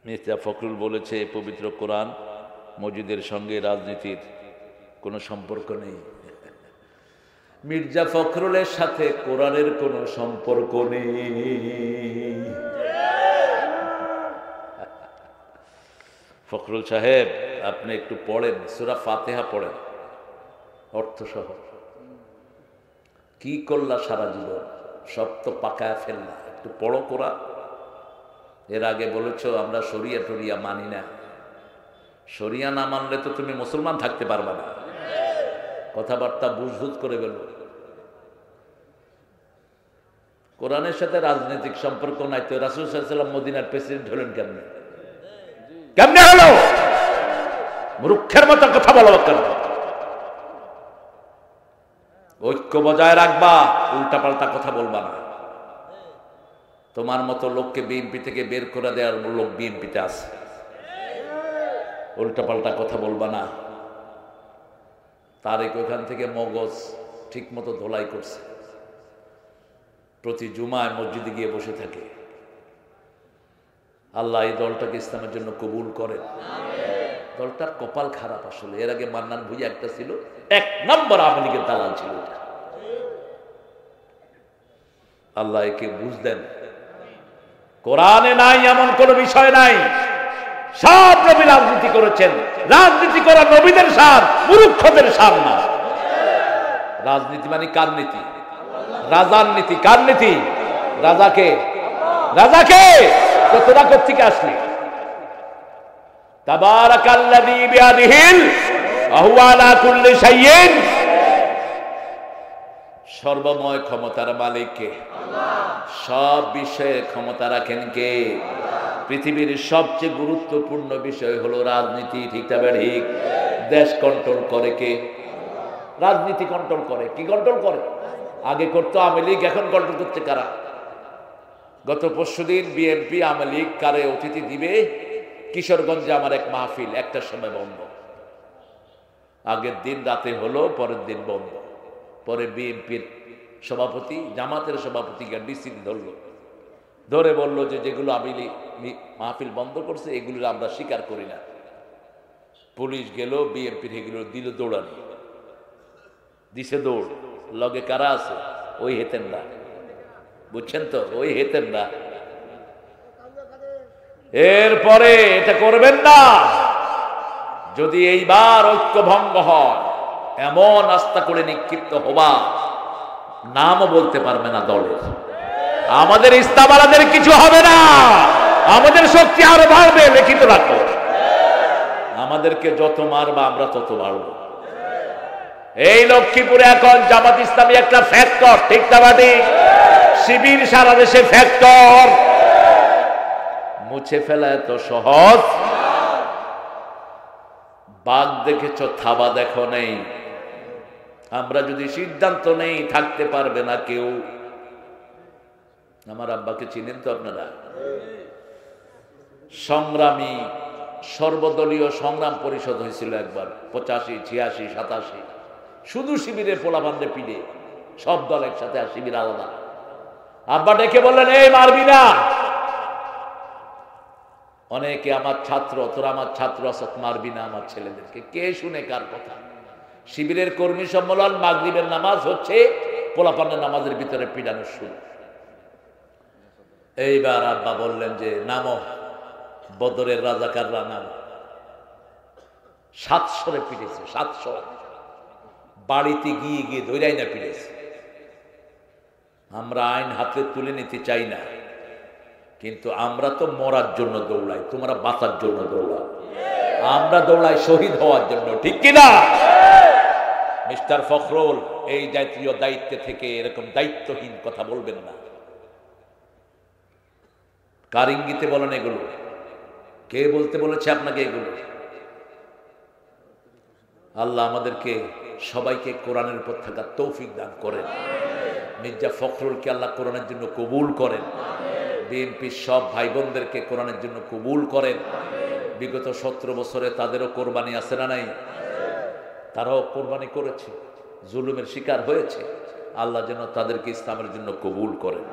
মির্জা ফখরুল বলেছে পবিত্র কোরআন মসজিদের সঙ্গে রাজনীতির কোনো সম্পর্ক নেই। মির্জা ফখরুলের সাথে কোরআনের কোনো সম্পর্ক নেই। ফখরুল সাহেব, আপনি একটু পড়েন, সূরা ফাতিহা পড়েন অর্থসহ। কি করলা সারা জীবন? সব তো পাকায় ফেললা, একটু পড়ো কোরআন। এর আগে বলেছ আমরা শরিয়া টরিয়া মানি না। শরিয়া না মানলে তো তুমি মুসলমান থাকতে পারবা না। কথাবার্তা বুঝবুঝ করে বলবো। কোরআনের সাথে রাজনৈতিক সম্পর্ক নাই তো রাসূল সাল্লাল্লাহু আলাইহি ওয়াসাল্লাম মদিনার প্রেসিডেন্ট হলেন কেমনে? কেমনে হলো? মূর্খের মতো কথা বলো কেন? ঐক্য বজায় রাখবা, উল্টাপাল্টা কথা বলবা না। তোমার মতো লোককে বিএনপি থেকে বের করে দেওয়ার লোক বিএনপিতে আছে। উল্টাপাল্টা কথা বলবা না। তারেক ওখান থেকে মগজ ঠিক মতো ধোলাই করছে, প্রতি জুমায় মসজিদে গিয়ে বসে থাকে। আল্লাহ এই দলটাকে ইসলামের জন্য কবুল করেন। দলটার কপাল খারাপ আসলে। এর আগে মান্নান ভুঁইয়া একটা ছিল, 1 নম্বর আওয়ামী লীগের দালাল ছিল। আল্লাহ একে বুঝ দেন। কোরআনে নাই এমন কোন বিষয় নাই। সব নবী রাজনীতি করেছেন। রাজনীতি করা নবীদের সার, মূর্খদের সার না। রাজনীতি মানে কার নীতি? রাজার নীতি। কার নীতি? রাজাকে। রাজাকে তোরা কোত্থেকে আসলি? তাবারাকাল্লাযী বিয়াদিহিল ওয়া হুয়া আলা কুল্লি শাইইন। সর্বময় ক্ষমতার মালিক কে? সব বিষয়ে ক্ষমতা রাখেন কে? পৃথিবীর সবচেয়ে গুরুত্বপূর্ণ বিষয় হলো রাজনীতি। ঠিক না ঠিক? দেশ কন্ট্রোল করে কে? রাজনীতি কন্ট্রোল করে। কি কন্ট্রোল করে? আগে করতো আওয়ামী লীগ, এখন কন্ট্রোল করছে কারা? গত পরশুদিন বিএনপি আওয়ামী লীগ কারে অতিথি দিবে, কিশোরগঞ্জে আমার এক মাহফিল, একটার সময় বন্ধ। আগের দিন রাতে হলো, পরের দিন বন্ধ। পরে বিএনপির সভাপতি, জামাতের সভাপতিকে ডিসি ধরলো, ধরে বললো যে যেগুলো আওয়ামী লীগ মাহফিল বন্ধ করছে এগুলো আমরা স্বীকার করি না। পুলিশ গেল, বিএনপির এগুলো দিল দৌড়ানি, দিছে দৌড়। লগে কারা আছে? ওই হেতেনরা, বুঝছেন তো? ওই হেতেনরা। এরপরে এটা করবেন না। যদি এইবার ঐক্য ভঙ্গ হয়, এমন আস্থা করে নিক্ষিপ্ত হবা, নামও বলতে পারবে না দলের। আমাদের ইস্তাবারাদের কিছু হবে না। আমাদের শক্তি আরো বাড়বে। লিখিত রাখো, আমাদেরকে যত মারবা আমরা তত বাড়বো। এই লক্ষ্মীপুরে এখন জামাত ইসলামী একটা ফ্যাক্টর। ঠিক না ঠিক? শিবির সারা দেশে ফ্যাক্টর। মুছে ফেলা এত সহজ? বাঘ দেখেছ, থাবা দেখো নেই। আমরা যদি সিদ্ধান্ত নেই, থাকতে পারবে না কেউ। আমার আব্বাকে চিনেন তো আপনারা? সংগ্রামী সর্বদলীয় সংগ্রাম পরিষদ হয়েছিল একবার, 85, 86, 87। শুধু শিবিরের পোলাপানরে পিড়ে, সব দল একসাথে, আর শিবির আলাদা। আব্বা ডেকে বললেন, এই মারবি না। অনেকে আমার ছাত্র, তোরা আমার ছাত্র আসত, মারবি না আমার ছেলেদেরকে। কে শুনে কার কথা? শিবিরের কর্মী সম্মেলন, মাগরিবের নামাজ হচ্ছে, পোলাপানের নামাজের ভিতরে পিড়ানো শুরু। এইবার আব্বা বললেন যে নামো, বদরের রাজাকাররা নাম। 700 পিড়েছে, 700। বাড়িতে গিয়ে গিয়ে ধৈরাই না পিড়েছে। আমরা আইন হাতে তুলে নিতে চাই না, কিন্তু আমরা তো মরার জন্য দৌড়াই, তোমরা বাঁচার জন্য দৌড়াও। আমরা দৌড়াই শহীদ হওয়ার জন্য। ঠিক কিনা? মিস্টার ফখরুল, এই জাতীয় দায়িত্বে থেকে এরকম দায়িত্বহীন কথা বলবেন না। কার ইঙ্গিতে বলেন এগুলো? কে বলতে বলেছে আপনাকে এগুলো? আল্লাহ আমাদেরকে সবাইকে কোরআনের উপর থাকার তৌফিক দান করেন। মির্জা ফখরুলকে আল্লাহ কোরআনের জন্য কবুল করেন। বিএনপির সব ভাই বোনদেরকে কোরআনের জন্য কবুল করেন। বিগত 17 বছরে তাদেরও কোরবানি আছে না নাই? তারাও কোরবানি করেছে, জুলুমের শিকার হয়েছে। আল্লাহ যেন তাদেরকে ইসলামের জন্য কবুল করেন।